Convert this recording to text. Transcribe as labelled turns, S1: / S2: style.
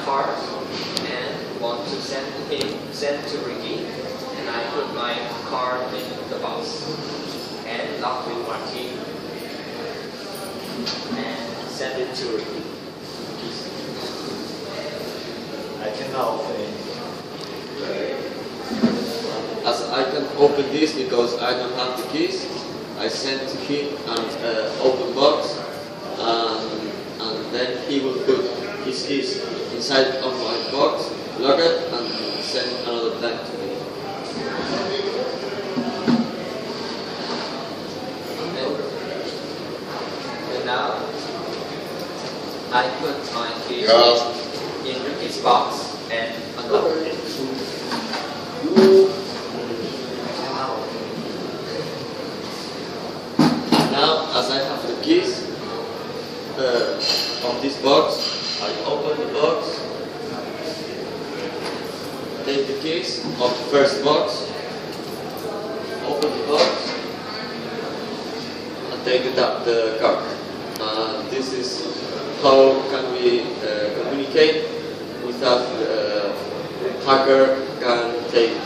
S1: card and want to send to Ricky, and I put my card in the box and lock with my key and send it to Ricky.
S2: I can now open it.
S3: As I can open this because I don't have the keys, I send to him an open box, and then he will put his keys inside of my box, lock it, and send another time to me.
S1: And now I put my keys in Ricky's box and unlock it.
S3: Now, as I have the keys of this box, I open the box, take the keys of the first box, open the box, and take the card. This is how can we communicate without the hacker can take